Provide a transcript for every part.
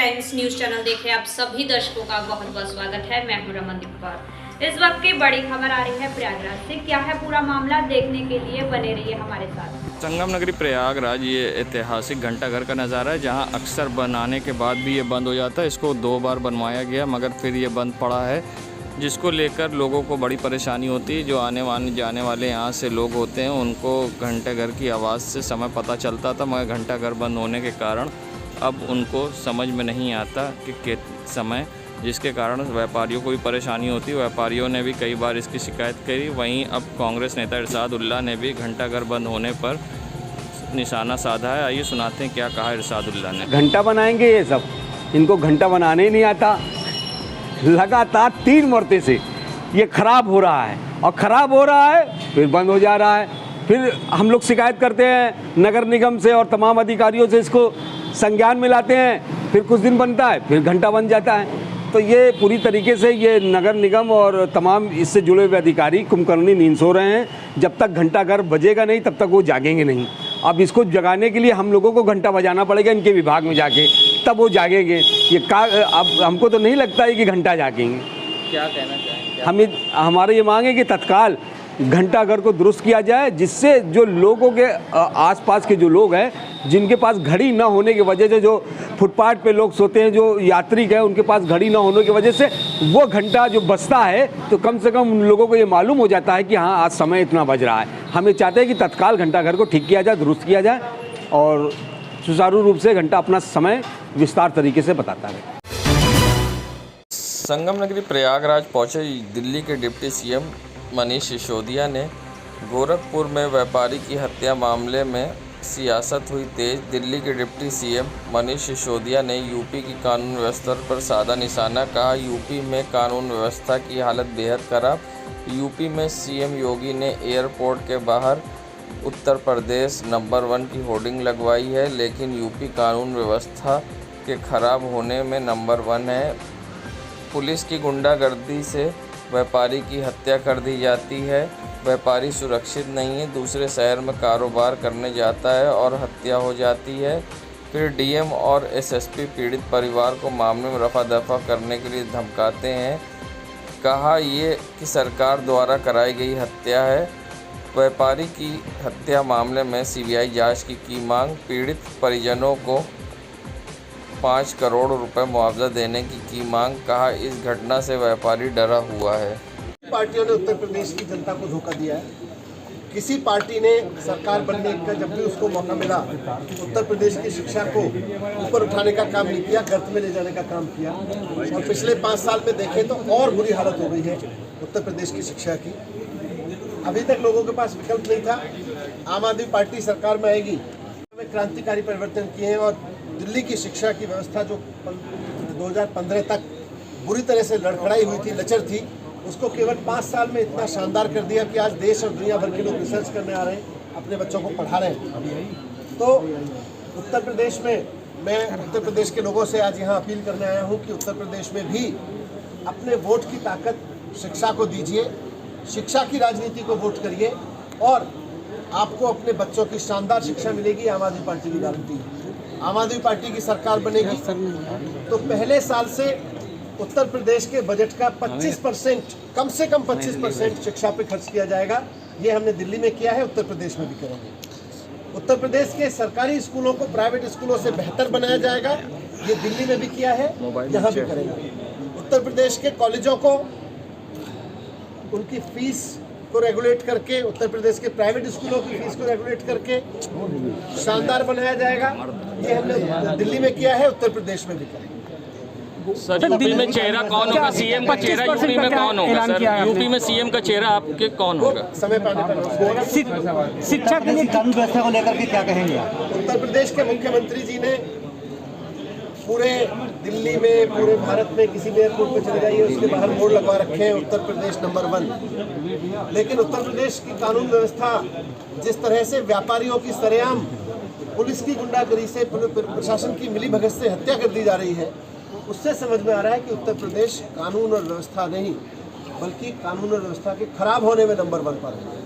Times news channel देख रहे आप सभी दर्शकों का बहुत बहुत स्वागत है। मैं हूं रमनदीप कौर। इस वक्त की बड़ी खबर आ रही है प्रयागराज से। क्या है पूरा मामला, देखने के लिए बने रहिए हमारे साथ। संगम नगरी प्रयागराज ये ऐतिहासिक घंटाघर का नज़ारा है, जहां अक्सर बनाने के बाद भी ये बंद हो जाता है। इसको 2 बार बनवाया गया मगर फिर ये बंद पड़ा है, जिसको लेकर लोगों को बड़ी परेशानी होती है। जो आने जाने वाले यहाँ से लोग होते हैं उनको घंटाघर की आवाज़ से समय पता चलता था, मगर घंटाघर बंद होने के कारण अब उनको समझ में नहीं आता कि समय, जिसके कारण व्यापारियों को भी परेशानी होती है। व्यापारियों ने भी कई बार इसकी शिकायत करी। वहीं अब कांग्रेस नेता इरशाद उल्लाह ने भी घंटाघर बंद होने पर निशाना साधा है। आइए सुनाते हैं क्या कहा इरशाद उल्लाह ने। घंटा बनाएंगे ये सब, इनको घंटा बनाने ही नहीं आता। लगातार 3 मरते से ये खराब हो रहा है और ख़राब हो रहा है, फिर बंद हो जा रहा है। फिर हम लोग शिकायत करते हैं नगर निगम से और तमाम अधिकारियों से, इसको संज्ञान में लाते हैं, फिर कुछ दिन बनता है, फिर घंटा बन जाता है। तो ये पूरी तरीके से ये नगर निगम और तमाम इससे जुड़े हुए अधिकारी कुंभकर्णी नींद सो रहे हैं। जब तक घंटाघर बजेगा नहीं तब तक वो जागेंगे नहीं। अब इसको जगाने के लिए हम लोगों को घंटा बजाना पड़ेगा इनके विभाग में जाके, तब वो जागेंगे। अब हमको तो नहीं लगता है कि घंटा जागेंगे। क्या कहना चाहेंगे? हमारे ये मांग है कि तत्काल घंटाघर को दुरुस्त किया जाए, जिससे जो लोगों के आसपास के जो लोग हैं जिनके पास घड़ी ना होने की वजह से, जो फुटपाथ पे लोग सोते हैं, जो यात्री हैं, उनके पास घड़ी ना होने की वजह से वो घंटा जो बजता है तो कम से कम उन लोगों को ये मालूम हो जाता है कि हाँ आज समय इतना बज रहा है। हम ये चाहते हैं कि तत्काल घंटाघर को ठीक किया जाए, दुरुस्त किया जाए और सुचारू रूप से घंटा अपना समय विस्तार तरीके से बताता है। संगम नगरी प्रयागराज पहुंचे दिल्ली के डिप्टी सीएम मनीष सिसोदिया ने गोरखपुर में व्यापारी की हत्या मामले में सियासत हुई तेज। दिल्ली के डिप्टी सीएम मनीष सिसोदिया ने यूपी की कानून व्यवस्था पर साधा निशाना। कहा, यूपी में कानून व्यवस्था की हालत बेहद खराब। यूपी में सीएम योगी ने एयरपोर्ट के बाहर उत्तर प्रदेश नंबर 1 की होर्डिंग लगवाई है, लेकिन यूपी कानून व्यवस्था के खराब होने में नंबर 1 है। पुलिस की गुंडागर्दी से व्यापारी की हत्या कर दी जाती है। व्यापारी सुरक्षित नहीं है, दूसरे शहर में कारोबार करने जाता है और हत्या हो जाती है। फिर डीएम और एसएसपी पीड़ित परिवार को मामले में रफा दफा करने के लिए धमकाते हैं। कहा, ये कि सरकार द्वारा कराई गई हत्या है। व्यापारी की हत्या मामले में सीबीआई जांच की मांग। पीड़ित परिजनों को 5 करोड़ रुपए मुआवजा देने की मांग। कहा, इस घटना से व्यापारी डरा हुआ है। पार्टियों ने उत्तर प्रदेश की जनता को धोखा दिया है। किसी पार्टी ने सरकार बनने का जब भी उसको मौका मिला, उत्तर प्रदेश की शिक्षा को ऊपर उठाने का काम नहीं किया, गर्त में ले जाने का काम किया। और पिछले 5 साल में देखें तो और बुरी हालत हो गई है उत्तर प्रदेश की शिक्षा की। अभी तक लोगों के पास विकल्प नहीं था। आम आदमी पार्टी सरकार में आएगी, में क्रांतिकारी परिवर्तन किए हैं और दिल्ली की शिक्षा की व्यवस्था जो 2015 तक बुरी तरह से लड़खड़ाई हुई थी, लचर थी, उसको केवल 5 साल में इतना शानदार कर दिया कि आज देश और दुनिया भर के लोग रिसर्च करने आ रहे हैं, अपने बच्चों को पढ़ा रहे हैं। तो उत्तर प्रदेश में मैं उत्तर प्रदेश के लोगों से आज यहाँ अपील करने आया हूँ कि उत्तर प्रदेश में भी अपने वोट की ताकत शिक्षा को दीजिए, शिक्षा की राजनीति को वोट करिए और आपको अपने बच्चों की शानदार शिक्षा मिलेगी। आम आदमी पार्टी की गारंटी है। आम आदमी पार्टी की सरकार बनेगी तो पहले साल से उत्तर प्रदेश के बजट का 25%, कम से कम 25% शिक्षा पे खर्च किया जाएगा। ये हमने दिल्ली में किया है, उत्तर प्रदेश में भी करेंगे। उत्तर प्रदेश के सरकारी स्कूलों को प्राइवेट स्कूलों से बेहतर बनाया जाएगा, ये दिल्ली में भी किया है, यहाँ भी करेंगे। उत्तर प्रदेश के कॉलेजों को उनकी फीस को रेगुलेट करके, उत्तर प्रदेश के प्राइवेट स्कूलों की फीस को रेगुलेट करके शानदार बनाया जाएगा। ये हमने दिल्ली में किया है, उत्तर प्रदेश में भी करेंगे। सर, यूपी में चेहरा कौन होगा? सीएम का चेहरा यूपी में कौन होगा? सर, यूपी में सीएम का चेहरा आपके कौन होगा? समय पाने पर शिक्षा के लिए कानून व्यवस्था को लेकर के क्या कहेंगे? उत्तर प्रदेश के मुख्यमंत्री जी ने पूरे दिल्ली में, पूरे भारत में किसी भी एयरपोर्ट पर चले जाइए, उसके बाहर बोर्ड लगवा रखे हैं उत्तर प्रदेश नंबर 1। लेकिन उत्तर प्रदेश की कानून व्यवस्था जिस तरह से व्यापारियों की सरेआम पुलिस की गुंडागर्दी से, प्रशासन की मिलीभगत से हत्या कर दी जा रही है, उससे समझ में आ रहा है कि उत्तर प्रदेश कानून और व्यवस्था नहीं बल्कि कानून और व्यवस्था के खराब होने में नंबर 1 पर है।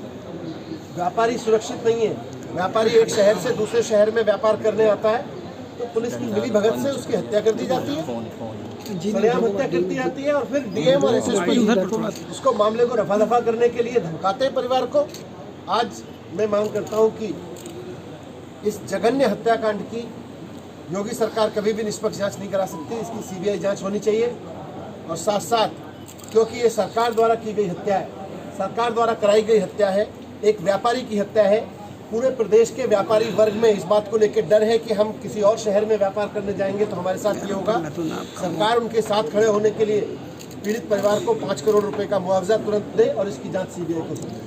व्यापारी सुरक्षित नहीं है। व्यापारी एक शहर से दूसरे शहर में व्यापार करने आता है, तो पुलिस की मिली भगत से उसकी हत्या कर दी जाती है, सरेआम हत्या कर दी जाती है, और फिर डीएम और एसएसपी उसको मामले को रफा दफा करने के लिए धमकाते हैं परिवार को। आज मैं मांग करता हूं कि इस जघन्य हत्याकांड की योगी सरकार कभी भी निष्पक्ष जांच नहीं करा सकती, इसकी सीबीआई जांच होनी चाहिए। और साथ साथ क्योंकि ये सरकार द्वारा की गई हत्या है, सरकार द्वारा कराई गई हत्या है, एक व्यापारी की हत्या है, पूरे प्रदेश के व्यापारी वर्ग में इस बात को लेकर डर है कि हम किसी और शहर में व्यापार करने जाएंगे तो हमारे साथ ये होगा। सरकार उनके साथ खड़े होने के लिए पीड़ित परिवार को 5 करोड़ रुपए का मुआवजा तुरंत दे और इसकी जांच सीबीआई को दे।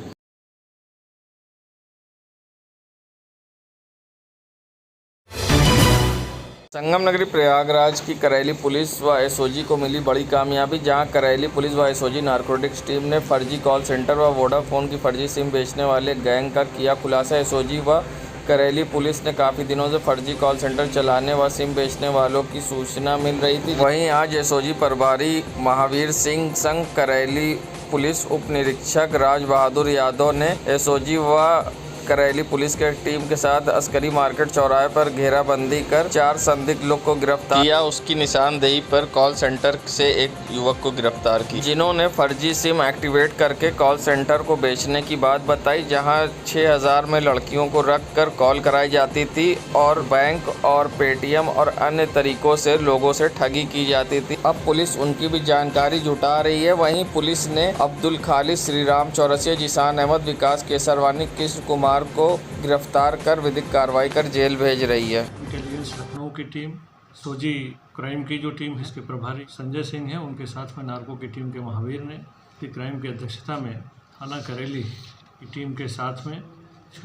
संगम नगरी प्रयागराज की करेली पुलिस व एसओजी को मिली बड़ी कामयाबी, जहां करेली पुलिस व एसओजी नारकोटिक्स टीम ने फर्जी कॉल सेंटर व वोडाफोन की फर्जी सिम बेचने वाले गैंग का किया खुलासा। एसओजी व करेली पुलिस ने काफ़ी दिनों से फर्जी कॉल सेंटर चलाने व सिम बेचने वालों की सूचना मिल रही थी। वहीं आज एसओजी प्रभारी महावीर सिंह संग करेली पुलिस उप निरीक्षक राज बहादुर यादव ने एसओजी व करेली पुलिस के टीम के साथ अस्करी मार्केट चौराहे पर घेराबंदी कर 4 संदिग्ध लोग को गिरफ्तार किया। उसकी निशानदेही पर कॉल सेंटर से एक युवक को गिरफ्तार की, जिन्होंने फर्जी सिम एक्टिवेट करके कॉल सेंटर को बेचने की बात बताई, जहां 6000 में लड़कियों को रख कर कॉल कराई जाती थी और बैंक और पेटीएम और अन्य तरीकों से लोगों से ठगी की जाती थी। अब पुलिस उनकी भी जानकारी जुटा रही है। वहीं पुलिस ने अब्दुल खालिद, श्रीराम चौरसिया, जिसान अहमद, विकास केसरवानी, कृष्ण कुमार को गिरफ्तार कर विधिक कार्रवाई कर जेल भेज रही है। इंटेलिजेंस लखनऊ की टीम, सोजी क्राइम की जो टीम है इसके प्रभारी संजय सिंह हैं, उनके साथ में नार्को की टीम के महावीर ने क्राइम की अध्यक्षता में थाना करेली की टीम के साथ में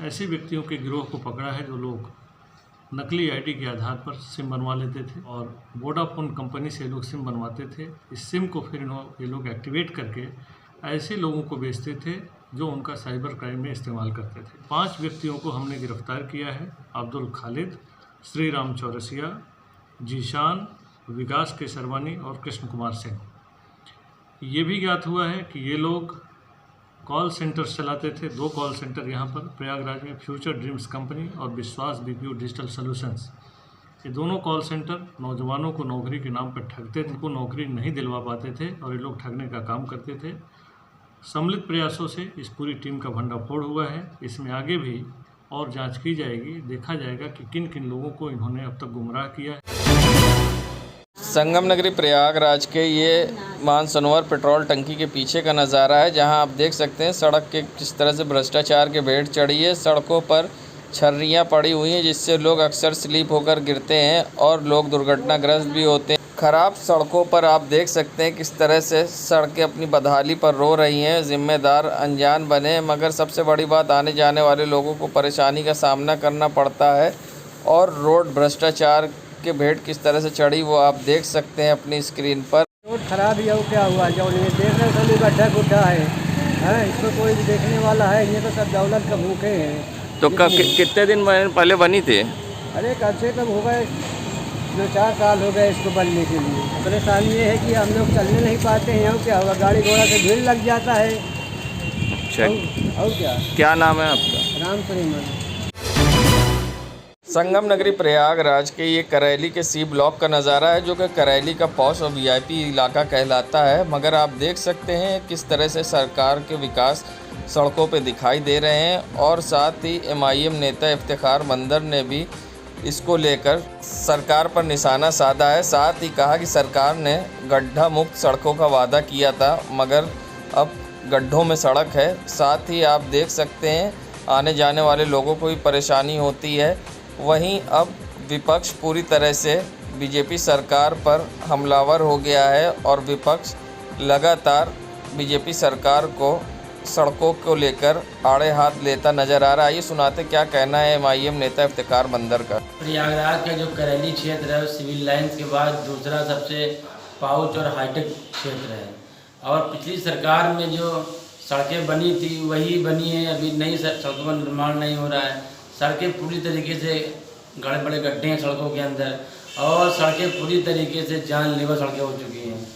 ऐसे व्यक्तियों के गिरोह को पकड़ा है जो लोग नकली आईडी के आधार पर सिम बनवा लेते थे और वोडाफोन कंपनी से लोग सिम बनवाते थे। इस सिम को फिर ये लोग एक्टिवेट करके ऐसे लोगों को बेचते थे जो उनका साइबर क्राइम में इस्तेमाल करते थे। 5 व्यक्तियों को हमने गिरफ्तार किया है। अब्दुल खालिद, श्रीराम चौरसिया, जीशान, विकास केसरवानी और कृष्ण कुमार सिंह। ये भी ज्ञात हुआ है कि ये लोग कॉल सेंटर चलाते थे। 2 कॉल सेंटर यहाँ पर प्रयागराज में, फ्यूचर ड्रीम्स कंपनी और विश्वास बीपीओ डिजिटल सॉल्यूशंस। ये दोनों कॉल सेंटर नौजवानों को नौकरी के नाम पर ठगते थे, उनको नौकरी नहीं दिलवा पाते थे और ये लोग ठगने का काम करते थे। सम्मिलित प्रयासों से इस पूरी टीम का भंडाफोड़ हुआ है। इसमें आगे भी और जांच की जाएगी, देखा जाएगा कि किन किन लोगों को इन्होंने अब तक गुमराह किया है। संगम नगरी प्रयागराज के ये मानसरोवर पेट्रोल टंकी के पीछे का नज़ारा है, जहां आप देख सकते हैं सड़क के किस तरह से भ्रष्टाचार के भेंट चढ़ी है। सड़कों पर छर्रियाँ पड़ी हुई हैं जिससे लोग अक्सर स्लिप होकर गिरते हैं और लोग दुर्घटनाग्रस्त भी होते हैं। खराब सड़कों पर आप देख सकते हैं किस तरह से सड़कें अपनी बदहाली पर रो रही हैं। जिम्मेदार अनजान बने, मगर सबसे बड़ी बात आने जाने वाले लोगों को परेशानी का सामना करना पड़ता है और रोड भ्रष्टाचार के भेंट किस तरह से चढ़ी वो आप देख सकते हैं अपनी स्क्रीन पर। रोड खराब ही हो क्या हुआ, जो ये देख रहे हैं गड्ढा गुड्ढा है, इसको कोई भी देखने वाला है? ये तो सब दौलत का भूखे हैं। तो कितने दिन पहले बनी थी? अरे कब से कब हो गए, 2-4 साल हो गए इसको बनने के लिए। परेशानी ये है कि हम लोग चलने नहीं पाते हैं, और क्या होगा, गाड़ी घोड़ा से भीड़ लग जाता है। और क्या नाम है आपका? राम श्रीमान। संगम नगरी प्रयागराज के ये करेली के सी ब्लॉक का नज़ारा है, जो कि करेली का पॉश और वीआईपी इलाका कहलाता है। मगर आप देख सकते हैं किस तरह से सरकार के विकास सड़कों पे दिखाई दे रहे हैं और साथ ही एमआईएम नेता इफ्तिखार मंदर ने भी इसको लेकर सरकार पर निशाना साधा है। साथ ही कहा कि सरकार ने गड्ढा मुक्त सड़कों का वादा किया था, मगर अब गड्ढों में सड़क है। साथ ही आप देख सकते हैं आने जाने वाले लोगों को भी परेशानी होती है। वहीं अब विपक्ष पूरी तरह से बीजेपी सरकार पर हमलावर हो गया है और विपक्ष लगातार बीजेपी सरकार को सड़कों को लेकर आड़े हाथ लेता नजर आ रहा है। ये सुनाते क्या कहना है एमआईएम नेता इफ्तिखार मंदर का। प्रयागराज का जो करेली क्षेत्र है सिविल लाइंस के बाद दूसरा सबसे पाउच और हाईटेक क्षेत्र है और पिछली सरकार में जो सड़कें बनी थी वही बनी है। अभी नई सड़कों का निर्माण नहीं हो रहा है। सड़कें पूरी तरीके से बड़े बड़े गड्ढे हैं सड़कों के अंदर और सड़कें पूरी तरीके से जानलेवा सड़कें हो चुकी हैं।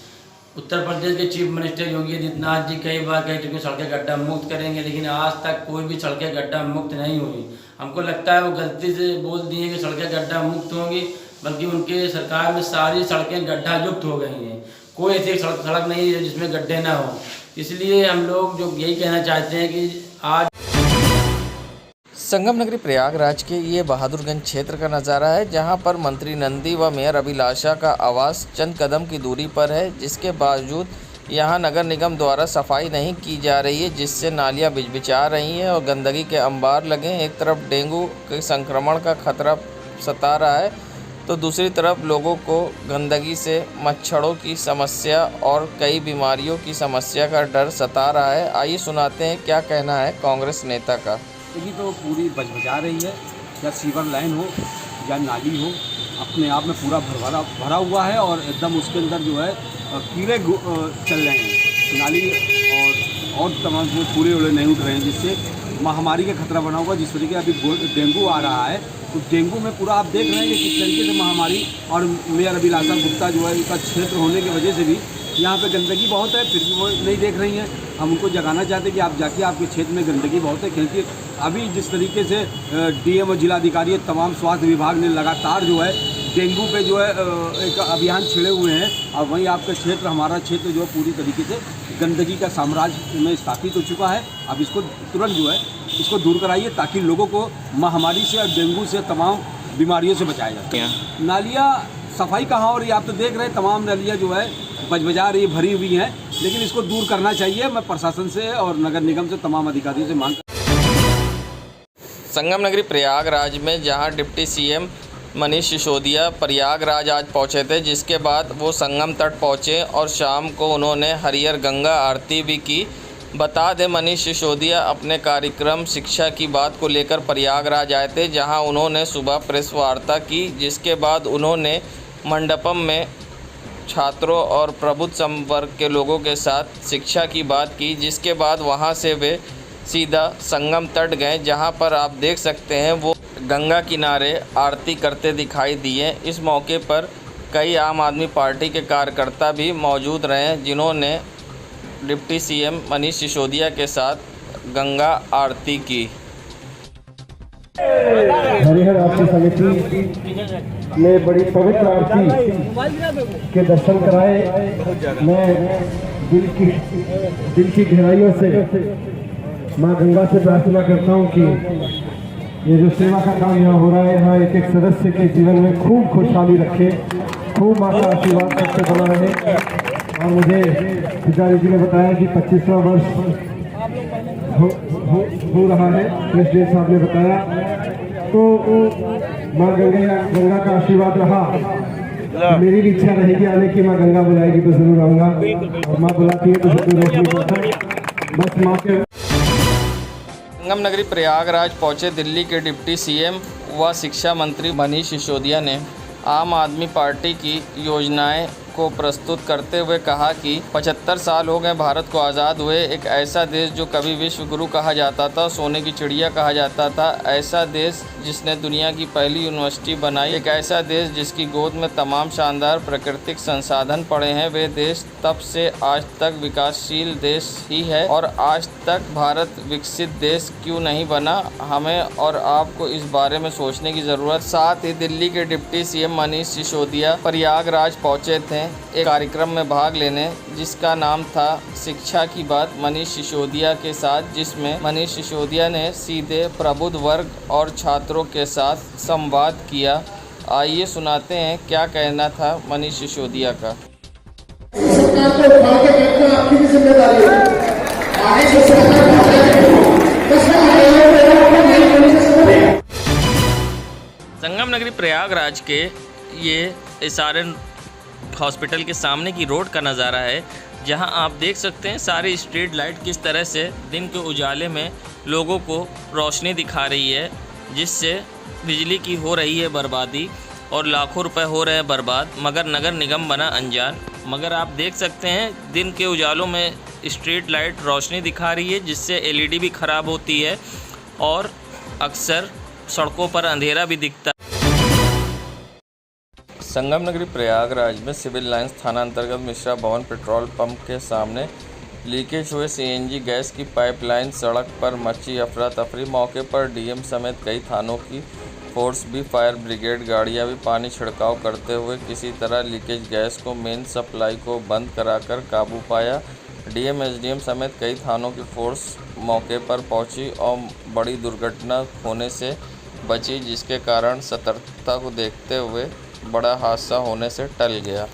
उत्तर प्रदेश के चीफ मिनिस्टर योगी आदित्यनाथ जी कई बार कह चुके सड़कें गड्ढा मुक्त करेंगे, लेकिन आज तक कोई भी सड़कें गड्ढा मुक्त नहीं हुई। हमको लगता है वो गलती से बोल दिए कि सड़कें गड्ढा मुक्त होंगी, बल्कि उनके सरकार में सारी सड़कें गड्ढा युक्त हो गई हैं। कोई ऐसी सड़क नहीं है जिसमें गड्ढे ना हो। इसलिए हम लोग जो यही कहना चाहते हैं कि आज संगम नगरी प्रयागराज के ये बहादुरगंज क्षेत्र का नज़ारा है, जहां पर मंत्री नंदी व मेयर अभिलाषा का आवास चंद कदम की दूरी पर है, जिसके बावजूद यहां नगर निगम द्वारा सफाई नहीं की जा रही है, जिससे नालियां बिचबिचा रही हैं और गंदगी के अंबार लगे हैं। एक तरफ डेंगू के संक्रमण का खतरा सता रहा है, तो दूसरी तरफ लोगों को गंदगी से मच्छरों की समस्या और कई बीमारियों की समस्या का डर सता रहा है। आइए सुनाते हैं क्या कहना है कांग्रेस नेता का। गंदगी तो पूरी बजबजा रही है, या सीवर लाइन हो या नाली हो, अपने आप में पूरा भरा हुआ है और एकदम उसके अंदर जो है कीड़े चल रहे हैं। नाली और तमाम जो पूरे उड़े नहीं उठ रहे हैं, जिससे महामारी का खतरा बना हुआ। जिस तरीके अभी डेंगू आ रहा है, तो डेंगू में पूरा आप देख रहे हैं कि किस तरीके से महामारी, और मेयर अभिलाषा गुप्ता जो है इनका क्षेत्र होने की वजह से भी यहाँ पे गंदगी बहुत है, फिर भी वो नहीं देख रही हैं। हम उनको जगाना चाहते हैं कि आप जाके, आपके क्षेत्र में गंदगी बहुत है, क्योंकि अभी जिस तरीके से डीएम और जिलाधिकारी तमाम स्वास्थ्य विभाग ने लगातार जो है डेंगू पे जो है एक अभियान छेड़े हुए हैं, और वहीं आपका क्षेत्र, हमारा क्षेत्र जो है पूरी तरीके से गंदगी का साम्राज्य में स्थापित हो चुका है। अब इसको तुरंत जो है इसको दूर कराइए, ताकि लोगों को महामारी से और डेंगू से तमाम बीमारियों से बचाया जा सके। नालियाँ सफाई कहाँ हो रही है, आप तो देख रहे हैं तमाम नालियाँ जो है बजबजा रही, भरी हुई हैं, लेकिन इसको दूर करना चाहिए। मैं प्रशासन से और नगर निगम से तमाम अधिकारियों से मांग। संगम नगरी प्रयागराज में जहां डिप्टी सीएम मनीष सिसोदिया प्रयागराज आज पहुंचे थे, जिसके बाद वो संगम तट पहुंचे और शाम को उन्होंने हरियर गंगा आरती भी की। बता दें, मनीष सिसोदिया अपने कार्यक्रम शिक्षा की बात को लेकर प्रयागराज आए थे, जहां उन्होंने सुबह प्रेस वार्ता की, जिसके बाद उन्होंने मंडपम में छात्रों और प्रबुद्ध संवर्ग के लोगों के साथ शिक्षा की बात की, जिसके बाद वहां से वे सीधा संगम तट गए, जहां पर आप देख सकते हैं वो गंगा किनारे आरती करते दिखाई दिए। इस मौके पर कई आम आदमी पार्टी के कार्यकर्ता भी मौजूद रहे, जिन्होंने डिप्टी सीएम मनीष सिसोदिया के साथ गंगा आरती की। हरिहर आरती समिति ने बड़ी पवित्र आरती के दर्शन कराए। मैं दिल की गहराइयों से माँ गंगा से प्रार्थना करता हूँ कि ये जो सेवा का काम यहाँ हो रहा है, यहाँ एक एक सदस्य के जीवन में खूब खुशहाली रखे, खूब माँ का आशीर्वाद सबसे बना रहे। और मुझे पिताजी जी ने बताया कि 25वां वर्ष हो रहा है, प्रेसिडेंट साहब ने बताया, तो माँ गंगा का आशीर्वाद रहा। मेरी भी इच्छा रहेगी आने की, माँ गंगा बुलाएगी तो जरूर आऊँगा, और माँ बुलाती है तो जरूर रोक नहीं पाता। बस माँ के। संगम नगरी प्रयागराज पहुंचे दिल्ली के डिप्टी सीएम व शिक्षा मंत्री मनीष सिसोदिया ने आम आदमी पार्टी की योजनाएं को प्रस्तुत करते हुए कहा कि 75 साल हो गए भारत को आज़ाद हुए। एक ऐसा देश जो कभी विश्व गुरु कहा जाता था, सोने की चिड़िया कहा जाता था, ऐसा देश जिसने दुनिया की पहली यूनिवर्सिटी बनाई, एक ऐसा देश जिसकी गोद में तमाम शानदार प्राकृतिक संसाधन पड़े हैं। वे देश तब से आज तक विकासशील देश ही है, और आज तक भारत विकसित देश क्यों नहीं बना, हमें और आपको इस बारे में सोचने की ज़रूरत। साथ ही दिल्ली के डिप्टी सीएम मनीष सिसोदिया प्रयागराज पहुँचे थे एक कार्यक्रम में भाग लेने, जिसका नाम था शिक्षा की बात मनीष सिसोदिया के साथ, जिसमें मनीष सिसोदिया ने सीधे प्रबुद्ध वर्ग और छात्रों के साथ संवाद किया। आइए सुनाते हैं क्या कहना था मनीष सिसोदिया का। संगम नगरी प्रयागराज के ये SRN हॉस्पिटल के सामने की रोड का नज़ारा है, जहां आप देख सकते हैं सारी स्ट्रीट लाइट किस तरह से दिन के उजाले में लोगों को रोशनी दिखा रही है, जिससे बिजली की हो रही है बर्बादी और लाखों रुपए हो रहे हैं बर्बाद, मगर नगर निगम बना अनजान। मगर आप देख सकते हैं दिन के उजालों में स्ट्रीट लाइट रोशनी दिखा रही है, जिससे LED भी ख़राब होती है और अक्सर सड़कों पर अंधेरा भी दिखता है। संगम नगरी प्रयागराज में सिविल लाइंस थाना अंतर्गत मिश्रा भवन पेट्रोल पंप के सामने लीकेज हुए CNG गैस की पाइपलाइन, सड़क पर मची अफरा तफरी। मौके पर DM समेत कई थानों की फोर्स भी, फायर ब्रिगेड गाड़ियां भी पानी छिड़काव करते हुए किसी तरह लीकेज गैस को मेन सप्लाई को बंद कराकर काबू पाया। डीएम, एसडीएम समेत कई थानों की फोर्स मौके पर पहुंची और बड़ी दुर्घटना होने से बची, जिसके कारण सतर्कता को देखते हुए बड़ा हादसा होने से टल गया।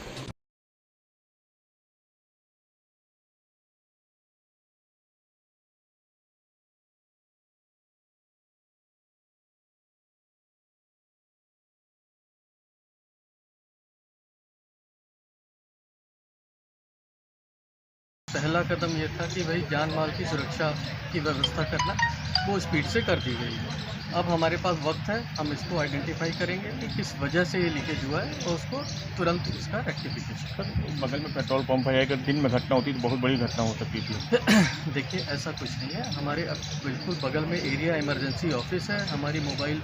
पहला कदम ये था कि भाई जान माल की सुरक्षा की व्यवस्था करना, वो स्पीड से कर दी गई है। अब हमारे पास वक्त है, हम इसको आइडेंटिफाई करेंगे कि किस वजह से ये लीकेज हुआ है और उसको तुरंत इसका रेक्टिफिकेशन। सर, बगल में पेट्रोल पंप है, अगर दिन में घटना होती तो बहुत बड़ी घटना हो सकती थी। देखिए, ऐसा कुछ नहीं है। हमारे अब बिल्कुल बगल में एरिया इमरजेंसी ऑफिस है, हमारी mobile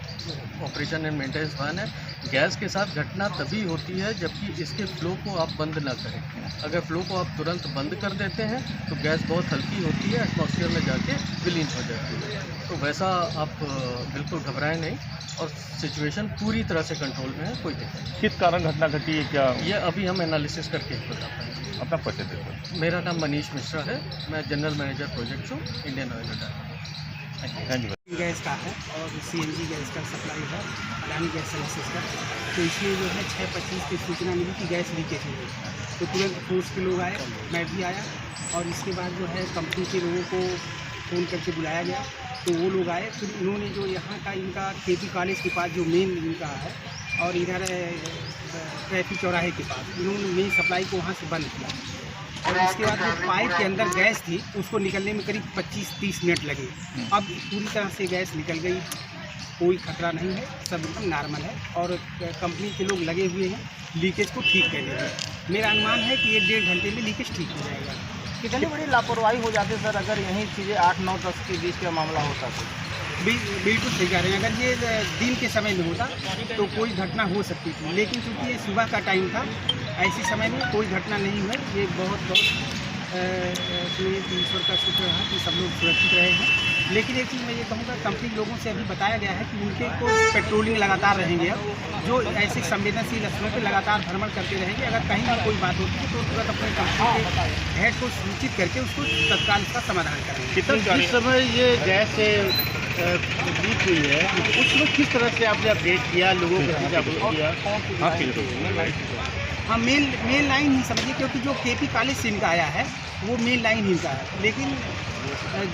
operation and maintenance van है। गैस के साथ घटना तभी होती है जबकि इसके फ्लो को आप बंद ना करें। अगर फ्लो को आप तुरंत बंद कर देते हैं तो गैस बहुत हल्की होती है, एटमॉस्फेयर में जाके विलीन हो जाती है। तो वैसा आप बिल्कुल घबराएं नहीं और सिचुएशन पूरी तरह से कंट्रोल में है, कोई दिक्कत नहीं। किस कारण घटना घटी है, क्या ये अभी हम एनालिसिस करके बता पाएंगे। अपना परिचय देते? मेरा नाम मनीष मिश्रा है, मैं जनरल मैनेजर प्रोजेक्ट हूँ, Indian oil Adani. Thank you. Gas का है और सीएनजी गैस का सप्लाई है, अडानी गैस सर्विसेज का। तो इसलिए जो है 6:25 की सूचना मिली कि गैस लीकेज हो गई। तो तुरंत फोर्स के लोग आए, मैं भी आया और इसके बाद जो है कंपनी के लोगों को फ़ोन करके बुलाया गया। तो वो लोग आए, फिर इन्होंने जो यहाँ का इनका केपी कॉलेज के पास जो मेन इनका है और इधर ट्रैफिक चौराहे के पास इन्होंने मेन सप्लाई को वहाँ से बंद किया। और इसके बाद जो पाइप के अंदर गैस थी उसको निकलने में करीब 25-30 मिनट लगे। अब पूरी तरह से गैस निकल गई, कोई खतरा नहीं है, सब एकदम नॉर्मल है और कंपनी के लोग लगे हुए हैं लीकेज को ठीक करने में। मेरा अनुमान है कि 1-1.5 घंटे में लीकेज ठीक हो जाएगा। कितनी बड़ी लापरवाही हो जाती है सर अगर यही चीज़ें 8, 9, 10 के बीच का मामला होता तो? बिल्कुल सही कह रहे हैं। अगर ये दिन के समय में होता तो कोई घटना हो सकती थी, लेकिन चूँकि ये सुबह का टाइम था, ऐसे समय में कोई घटना नहीं हुई। ये बहुत ईश्वर का शुक्र है कि सब लोग सुरक्षित रहे हैं। लेकिन एक चीज़ मैं ये कहूँगा, कंपनी लोगों से अभी बताया गया है कि उनके को पेट्रोलिंग लगातार रहेंगे, अब जो ऐसे संवेदनशील स्थलों पर लगातार भ्रमण करते रहेंगे। अगर कहीं भी कोई बात होती है तो तुरंत अपने कंपनी के हेड को सूचित करके उसको तत्काल इसका समाधान करेंगे। जिस समय ये गैस से लीक हुई है उस वक्त किस तरह से आपने अपडेट किया, लोगों को जागरूक किया? हाँ, मेन लाइन ही समझिए, क्योंकि जो केपी कॉलेज से इनका आया है वो मेन लाइन ही इनका है। लेकिन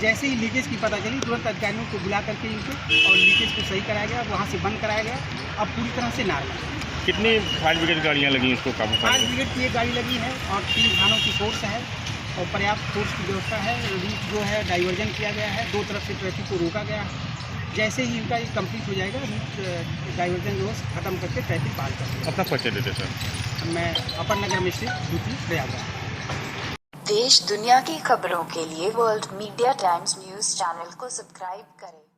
जैसे ही लीकेज की पता चली तुरंत अधिकारियों को बुला करके इनको और लीकेज को सही कराया गया, वहाँ से बंद कराया गया। अब पूरी तरह से नॉर्मल। कितनी फायर ब्रिगेड गाड़ियाँ लगी इसको काबू करने? फायर ब्रिगेड की 1 गाड़ी लगी है और 3 थानों की फोर्स है और पर्याप्त फोर्स की व्यवस्था है। रूट जो है डाइवर्जन किया गया है, 2 तरफ से ट्रैफिक को रोका गया है। जैसे ही इनका ये कंप्लीट हो जाएगा, रूट डाइवर्जन रोज खत्म करके ट्रैफिक बहाल कर। अपना परिचय देते सर? मैं अपर नगर में स्थित ड्यूटी प्रयागराज। देश दुनिया की खबरों के लिए world media times news channel को सब्सक्राइब करें।